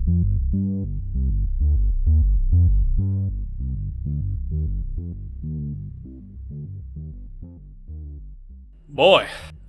Boy,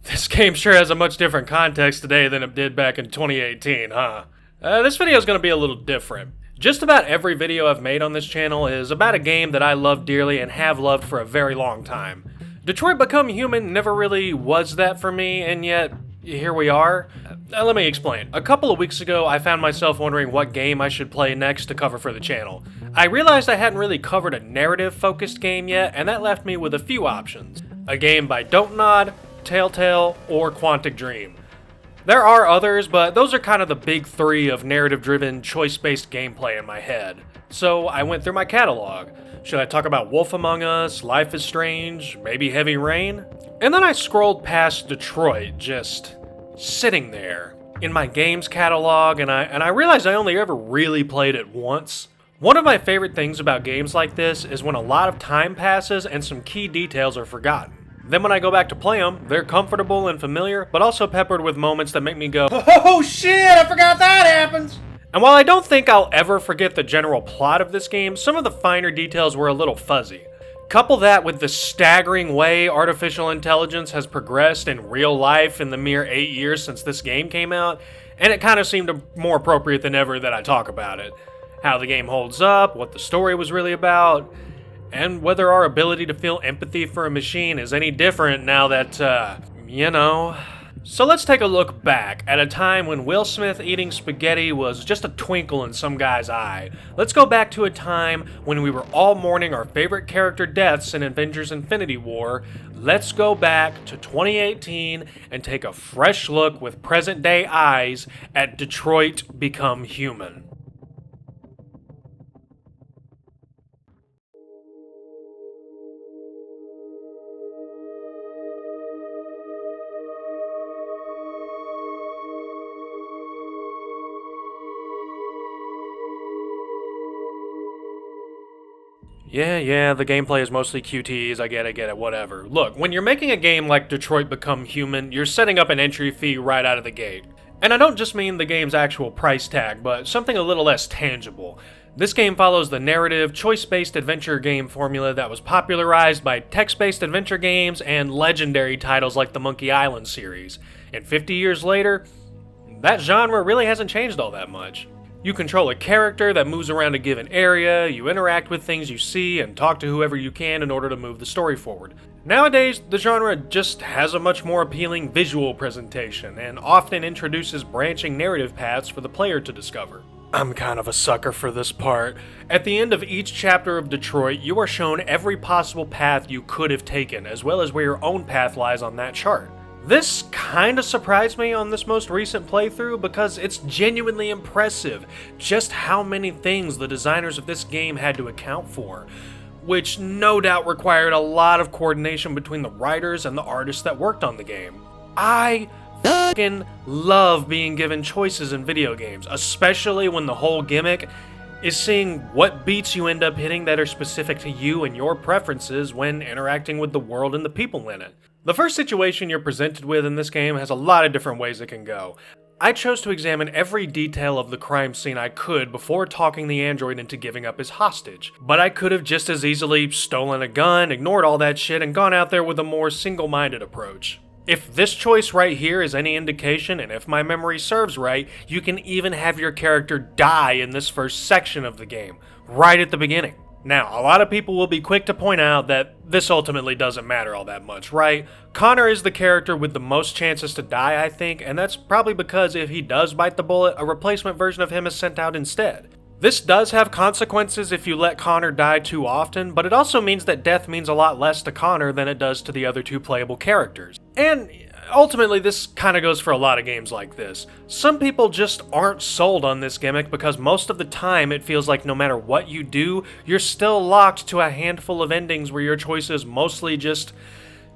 this game sure has a much different context today than it did back in 2018, huh? This video is going to be a little different. Just about every video I've made on this channel is about a game that I love dearly and have loved for a very long time. Detroit Become Human never really was that for me, and yet, here we are. Let me explain. A couple of weeks ago, I found myself wondering what game I should play next to cover for the channel. I realized I hadn't really covered a narrative-focused game yet, and that left me with a few options. A game by Don't Nod, Telltale, or Quantic Dream. There are others, but those are kind of the big three of narrative-driven, choice-based gameplay in my head. So I went through my catalog. Should I talk about Wolf Among Us, Life is Strange, maybe Heavy Rain? And then I scrolled past Detroit, just sitting there in my games catalog, and I realized I only ever really played it once. One of my favorite things about games like this is when a lot of time passes and some key details are forgotten. Then when I go back to play them, they're comfortable and familiar, but also peppered with moments that make me go, "Oh shit, I forgot that happens!" And while I don't think I'll ever forget the general plot of this game, some of the finer details were a little fuzzy. Couple that with the staggering way artificial intelligence has progressed in real life in the mere 8 years since this game came out, and it kind of seemed more appropriate than ever that I talk about it. How the game holds up, what the story was really about, and whether our ability to feel empathy for a machine is any different now that, you know. So let's take a look back at a time when Will Smith eating spaghetti was just a twinkle in some guy's eye. Let's go back to a time when we were all mourning our favorite character deaths in Avengers Infinity War. Let's go back to 2018 and take a fresh look with present-day eyes at Detroit Become Human. Yeah, the gameplay is mostly QTEs, I get it, whatever. Look, when you're making a game like Detroit Become Human, you're setting up an entry fee right out of the gate. And I don't just mean the game's actual price tag, but something a little less tangible. This game follows the narrative, choice-based adventure game formula that was popularized by text-based adventure games and legendary titles like the Monkey Island series. And 50 years later, that genre really hasn't changed all that much. You control a character that moves around a given area, you interact with things you see, and talk to whoever you can in order to move the story forward. Nowadays, the genre just has a much more appealing visual presentation, and often introduces branching narrative paths for the player to discover. I'm kind of a sucker for this part. At the end of each chapter of Detroit, you are shown every possible path you could have taken, as well as where your own path lies on that chart. This kinda surprised me on this most recent playthrough because it's genuinely impressive just how many things the designers of this game had to account for, which no doubt required a lot of coordination between the writers and the artists that worked on the game. I fucking love being given choices in video games, especially when the whole gimmick is seeing what beats you end up hitting that are specific to you and your preferences when interacting with the world and the people in it. The first situation you're presented with in this game has a lot of different ways it can go. I chose to examine every detail of the crime scene I could before talking the android into giving up his hostage. But I could have just as easily stolen a gun, ignored all that shit, and gone out there with a more single-minded approach. If this choice right here is any indication, and if my memory serves right, you can even have your character die in this first section of the game, right at the beginning. Now, a lot of people will be quick to point out that this ultimately doesn't matter all that much, right? Connor is the character with the most chances to die, I think, and that's probably because if he does bite the bullet, a replacement version of him is sent out instead. This does have consequences if you let Connor die too often, but it also means that death means a lot less to Connor than it does to the other two playable characters. And ultimately, this kind of goes for a lot of games like this. Some people just aren't sold on this gimmick because most of the time it feels like no matter what you do, you're still locked to a handful of endings where your choices mostly just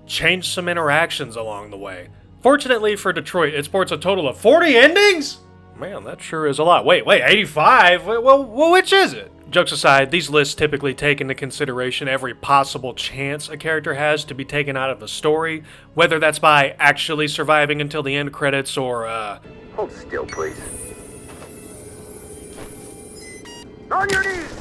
change some interactions along the way. Fortunately for Detroit, it sports a total of 40 endings? Man, that sure is a lot. Wait, 85? Well, which is it? Jokes aside, these lists typically take into consideration every possible chance a character has to be taken out of the story, whether that's by actually surviving until the end credits or, Hold still, please. On your knees!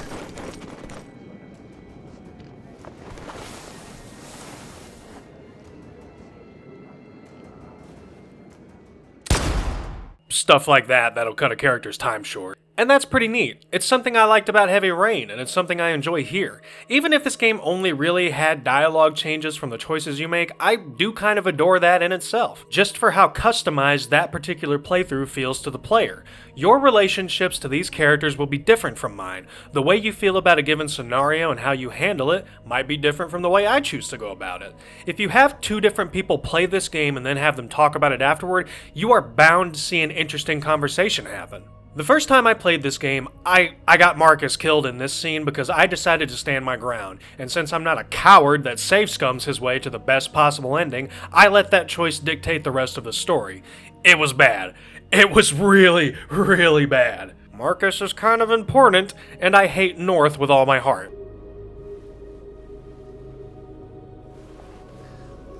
Stuff like that that'll cut a character's time short. And that's pretty neat. It's something I liked about Heavy Rain, and it's something I enjoy here. Even if this game only really had dialogue changes from the choices you make, I do kind of adore that in itself, just for how customized that particular playthrough feels to the player. Your relationships to these characters will be different from mine. The way you feel about a given scenario and how you handle it might be different from the way I choose to go about it. If you have two different people play this game and then have them talk about it afterward, you are bound to see an interesting conversation happen. The first time I played this game, I got Marcus killed in this scene because I decided to stand my ground, and since I'm not a coward that safe scums his way to the best possible ending, I let that choice dictate the rest of the story. It was bad. It was really, really bad. Marcus is kind of important, and I hate North with all my heart.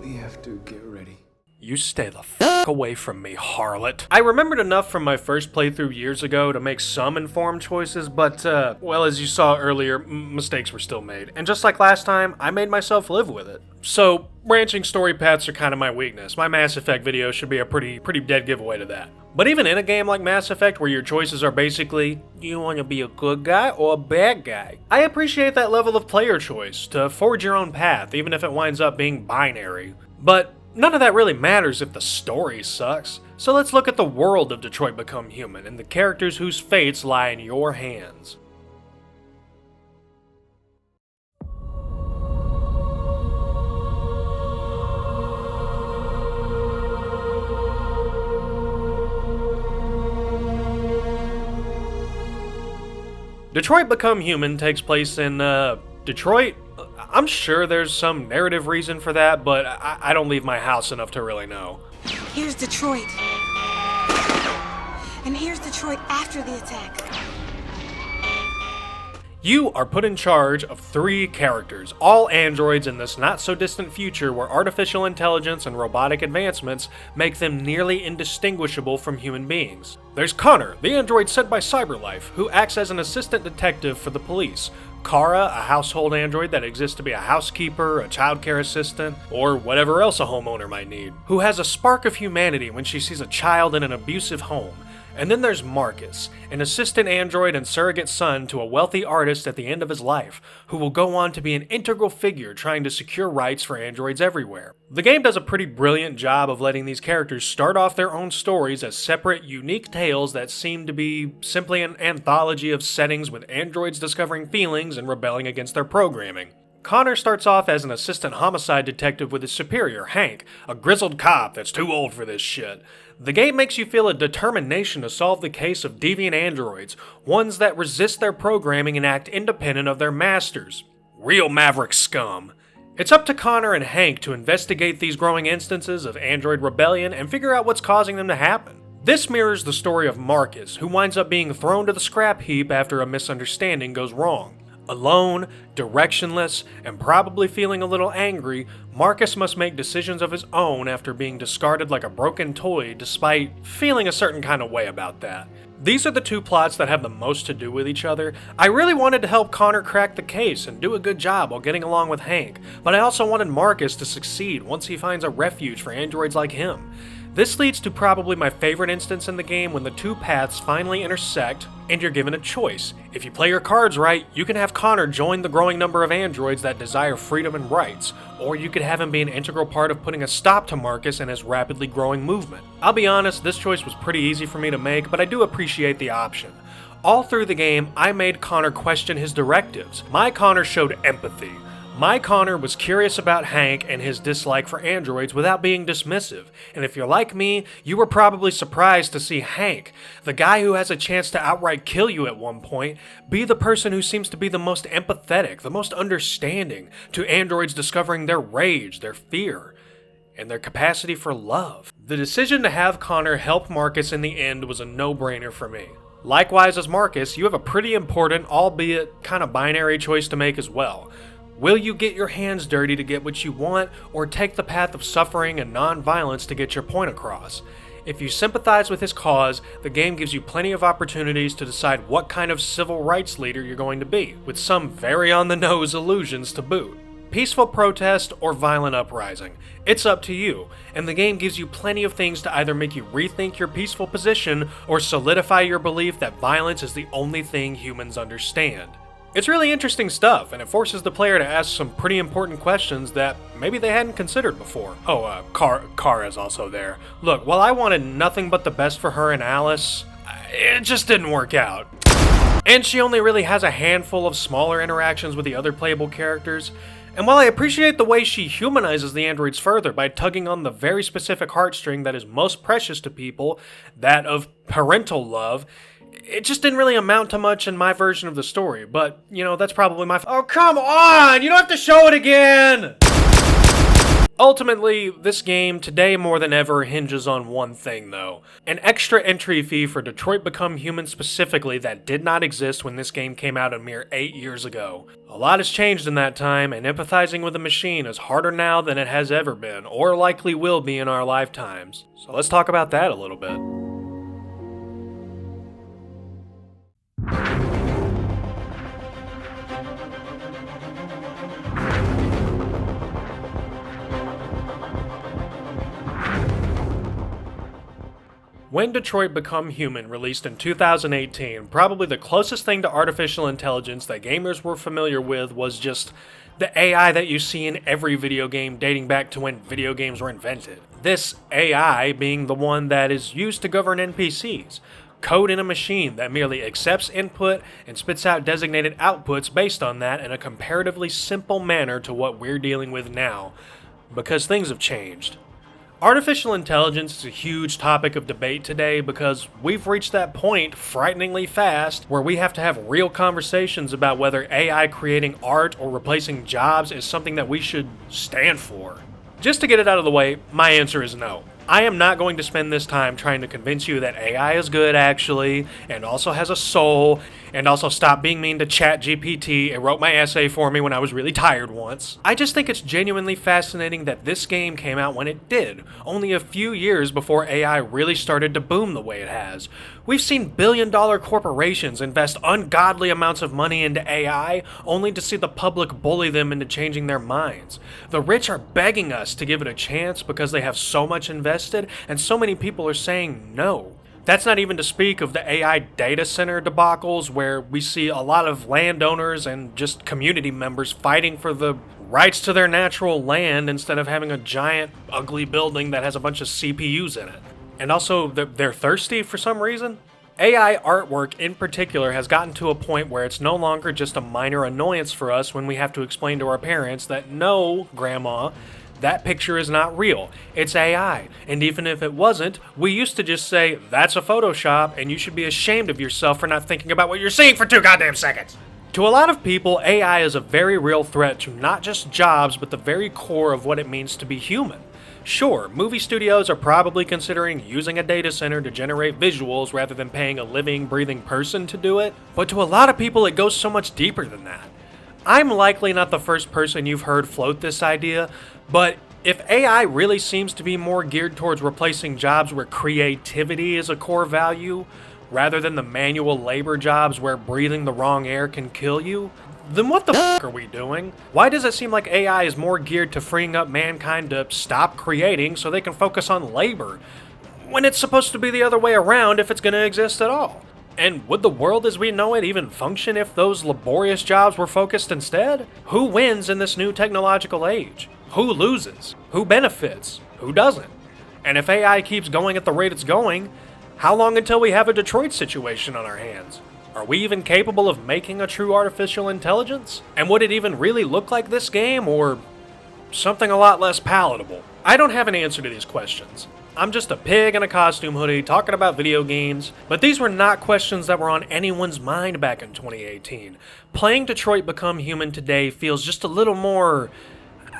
We have to get ready. You stay the fuck away from me, harlot. I remembered enough from my first playthrough years ago to make some informed choices, but, well, as you saw earlier, mistakes were still made. And just like last time, I made myself live with it. So, branching story paths are kind of my weakness. My Mass Effect video should be a pretty dead giveaway to that. But even in a game like Mass Effect, where your choices are basically, do you want to be a good guy or a bad guy? I appreciate that level of player choice, to forge your own path, even if it winds up being binary. But none of that really matters if the story sucks. So let's look at the world of Detroit Become Human and the characters whose fates lie in your hands. Detroit Become Human takes place in, Detroit? I'm sure there's some narrative reason for that, but I don't leave my house enough to really know. Here's Detroit. And here's Detroit after the attack. You are put in charge of 3 characters, all androids in this not-so-distant future where artificial intelligence and robotic advancements make them nearly indistinguishable from human beings. There's Connor, the android sent by CyberLife, who acts as an assistant detective for the police. Kara, a household android that exists to be a housekeeper, a childcare assistant, or whatever else a homeowner might need, who has a spark of humanity when she sees a child in an abusive home. And then there's Marcus, an assistant android and surrogate son to a wealthy artist at the end of his life, who will go on to be an integral figure trying to secure rights for androids everywhere. The game does a pretty brilliant job of letting these characters start off their own stories as separate, unique tales that seem to be simply an anthology of settings with androids discovering feelings and rebelling against their programming. Connor starts off as an assistant homicide detective with his superior, Hank, a grizzled cop that's too old for this shit. The game makes you feel a determination to solve the case of deviant androids, ones that resist their programming and act independent of their masters. Real maverick scum. It's up to Connor and Hank to investigate these growing instances of android rebellion and figure out what's causing them to happen. This mirrors the story of Marcus, who winds up being thrown to the scrap heap after a misunderstanding goes wrong. Alone, directionless, and probably feeling a little angry, Marcus must make decisions of his own after being discarded like a broken toy despite feeling a certain kind of way about that. These are the 2 plots that have the most to do with each other. I really wanted to help Connor crack the case and do a good job while getting along with Hank, but I also wanted Marcus to succeed once he finds a refuge for androids like him. This leads to probably my favorite instance in the game when the 2 paths finally intersect and you're given a choice. If you play your cards right, you can have Connor join the growing number of androids that desire freedom and rights, or you could have him be an integral part of putting a stop to Marcus and his rapidly growing movement. I'll be honest, this choice was pretty easy for me to make, but I do appreciate the option. All through the game, I made Connor question his directives. My Connor showed empathy. My Connor was curious about Hank and his dislike for androids without being dismissive, and if you're like me, you were probably surprised to see Hank, the guy who has a chance to outright kill you at one point, be the person who seems to be the most empathetic, the most understanding to androids discovering their rage, their fear, and their capacity for love. The decision to have Connor help Marcus in the end was a no-brainer for me. Likewise as Marcus, you have a pretty important, albeit kind of binary choice to make as well. Will you get your hands dirty to get what you want, or take the path of suffering and non-violence to get your point across? If you sympathize with his cause, the game gives you plenty of opportunities to decide what kind of civil rights leader you're going to be, with some very on-the-nose allusions to boot. Peaceful protest or violent uprising. It's up to you, and the game gives you plenty of things to either make you rethink your peaceful position or solidify your belief that violence is the only thing humans understand. It's really interesting stuff, and it forces the player to ask some pretty important questions that maybe they hadn't considered before. Oh, Kara's also there. Look, while I wanted nothing but the best for her and Alice, it just didn't work out. And she only really has a handful of smaller interactions with the other playable characters. And while I appreciate the way she humanizes the androids further by tugging on the very specific heartstring that is most precious to people, that of parental love, it just didn't really amount to much in my version of the story. But, you know, that's probably my Oh, come on! You don't have to show it again! Ultimately, this game, today more than ever, hinges on one thing, though. An extra entry fee for Detroit Become Human specifically that did not exist when this game came out a mere 8 years ago. A lot has changed in that time, and empathizing with a machine is harder now than it has ever been, or likely will be in our lifetimes. So let's talk about that a little bit. When Detroit Become Human released in 2018, probably the closest thing to artificial intelligence that gamers were familiar with was just the AI that you see in every video game dating back to when video games were invented. This AI being the one that is used to govern NPCs, code in a machine that merely accepts input and spits out designated outputs based on that in a comparatively simple manner to what we're dealing with now, because things have changed. Artificial intelligence is a huge topic of debate today because we've reached that point frighteningly fast where we have to have real conversations about whether AI creating art or replacing jobs is something that we should stand for. Just to get it out of the way, my answer is no. I am not going to spend this time trying to convince you that AI is good actually, and also has a soul, and also stop being mean to ChatGPT. It wrote my essay for me when I was really tired once. I just think it's genuinely fascinating that this game came out when it did, only a few years before AI really started to boom the way it has. We've seen billion-dollar corporations invest ungodly amounts of money into AI, only to see the public bully them into changing their minds. The rich are begging us to give it a chance because they have so much invested, and so many people are saying no. That's not even to speak of the AI data center debacles where we see a lot of landowners and just community members fighting for the rights to their natural land instead of having a giant, ugly building that has a bunch of CPUs in it. And also, they're thirsty for some reason. AI artwork in particular has gotten to a point where it's no longer just a minor annoyance for us when we have to explain to our parents that no, Grandma, that picture is not real. It's AI. And even if it wasn't, we used to just say, that's a Photoshop, and you should be ashamed of yourself for not thinking about what you're seeing for 2 goddamn seconds. To a lot of people, AI is a very real threat to not just jobs, but the very core of what it means to be human. Sure, movie studios are probably considering using a data center to generate visuals rather than paying a living, breathing person to do it, but to a lot of people it goes so much deeper than that. I'm likely not the first person you've heard float this idea, but if AI really seems to be more geared towards replacing jobs where creativity is a core value, rather than the manual labor jobs where breathing the wrong air can kill you, then what the f*** are we doing? Why does it seem like AI is more geared to freeing up mankind to stop creating so they can focus on labor, when it's supposed to be the other way around if it's going to exist at all? And would the world as we know it even function if those laborious jobs were focused instead? Who wins in this new technological age? Who loses? Who benefits? Who doesn't? And if AI keeps going at the rate it's going, how long until we have a Detroit situation on our hands? Are we even capable of making a true artificial intelligence? And would it even really look like this game, or something a lot less palatable? I don't have an answer to these questions. I'm just a pig in a costume hoodie talking about video games, but these were not questions that were on anyone's mind back in 2018. Playing Detroit Become Human today feels just a little more,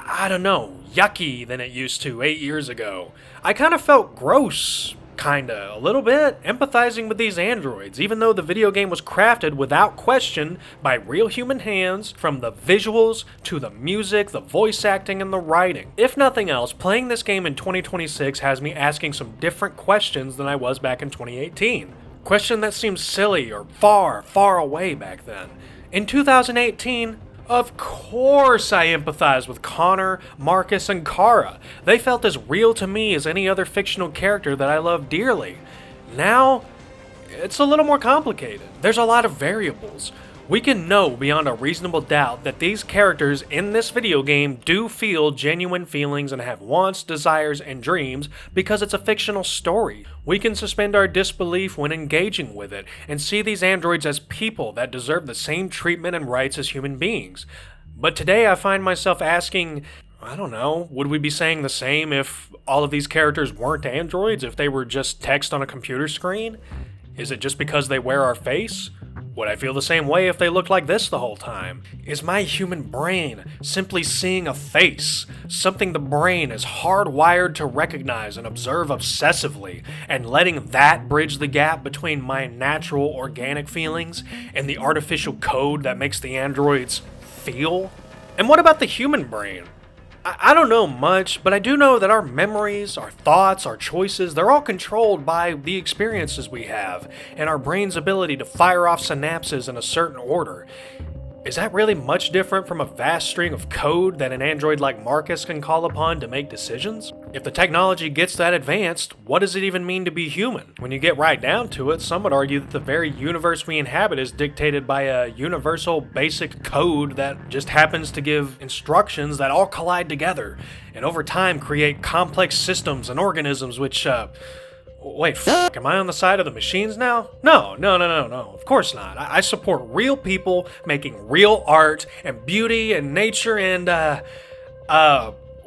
I don't know, yucky than it used to 8 years ago. I kind of felt gross kinda, a little bit, empathizing with these androids, even though the video game was crafted without question by real human hands, from the visuals to the music, the voice acting, and the writing. If nothing else, playing this game in 2026 has me asking some different questions than I was back in 2018. Question that seems silly or far, far away back then. In 2018, of course I empathized with Connor, Marcus, and Kara. They felt as real to me as any other fictional character that I love dearly. Now, it's a little more complicated. There's a lot of variables. We can know beyond a reasonable doubt that these characters in this video game do feel genuine feelings and have wants, desires, and dreams because it's a fictional story. We can suspend our disbelief when engaging with it and see these androids as people that deserve the same treatment and rights as human beings. But today I find myself asking, I don't know, would we be saying the same if all of these characters weren't androids, if they were just text on a computer screen? Is it just because they wear our face? Would I feel the same way if they looked like this the whole time? Is my human brain simply seeing a face, something the brain is hardwired to recognize and observe obsessively, and letting that bridge the gap between my natural organic feelings and the artificial code that makes the androids feel? And what about the human brain? I don't know much, but I do know that our memories, our thoughts, our choices, they're all controlled by the experiences we have, and our brain's ability to fire off synapses in a certain order. Is that really much different from a vast string of code that an android like Marcus can call upon to make decisions? If the technology gets that advanced, what does it even mean to be human? When you get right down to it, some would argue that the very universe we inhabit is dictated by a universal basic code that just happens to give instructions that all collide together, and over time create complex systems and organisms which, wait, am I on the side of the machines now? No. Of course not. I support real people making real art and beauty and nature and,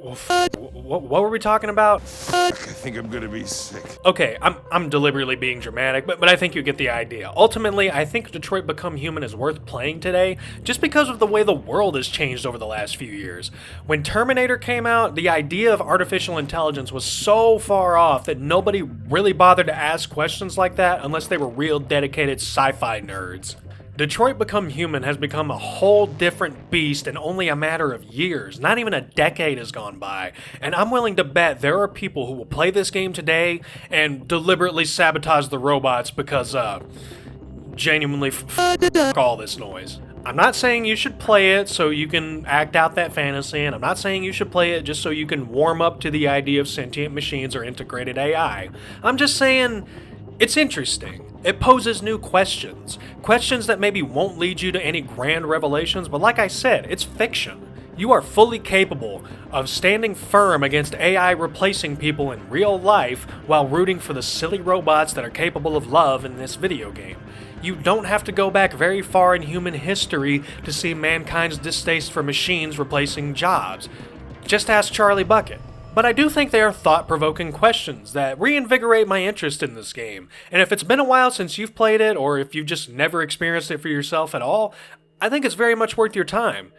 what were we talking about? I think I'm gonna be sick. Okay, I'm deliberately being dramatic, but I think you get the idea. Ultimately, I think Detroit Become Human is worth playing today, just because of the way the world has changed over the last few years. When Terminator came out, the idea of artificial intelligence was so far off that nobody really bothered to ask questions like that unless they were real dedicated sci-fi nerds. Detroit Become Human has become a whole different beast in only a matter of years. Not even a decade has gone by. And I'm willing to bet there are people who will play this game today and deliberately sabotage the robots because, genuinely f all this noise. I'm not saying you should play it so you can act out that fantasy, and I'm not saying you should play it just so you can warm up to the idea of sentient machines or integrated AI. I'm just saying it's interesting. It poses new questions. Questions that maybe won't lead you to any grand revelations, but like I said, it's fiction. You are fully capable of standing firm against AI replacing people in real life while rooting for the silly robots that are capable of love in this video game. You don't have to go back very far in human history to see mankind's distaste for machines replacing jobs. Just ask Charlie Bucket. But I do think they are thought-provoking questions that reinvigorate my interest in this game. And if it's been a while since you've played it, or if you've just never experienced it for yourself at all, I think it's very much worth your time.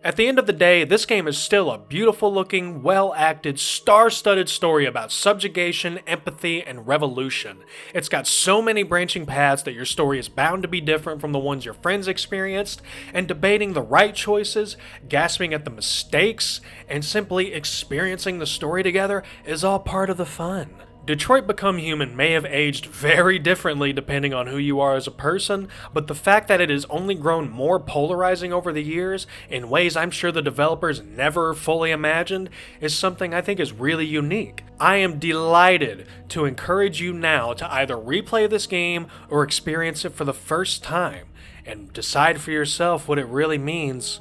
At the end of the day, this game is still a beautiful-looking, well-acted, star-studded story about subjugation, empathy, and revolution. It's got so many branching paths that your story is bound to be different from the ones your friends experienced, and debating the right choices, gasping at the mistakes, and simply experiencing the story together is all part of the fun. Detroit Become Human may have aged very differently depending on who you are as a person, but the fact that it has only grown more polarizing over the years, in ways I'm sure the developers never fully imagined, is something I think is really unique. I am delighted to encourage you now to either replay this game or experience it for the first time, and decide for yourself what it really means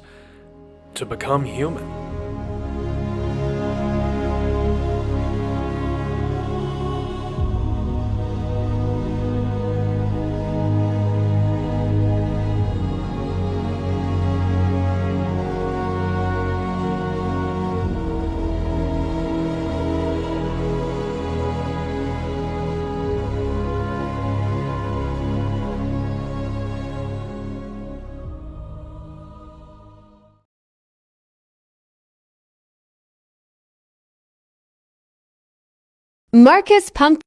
to become human. Marcus pumped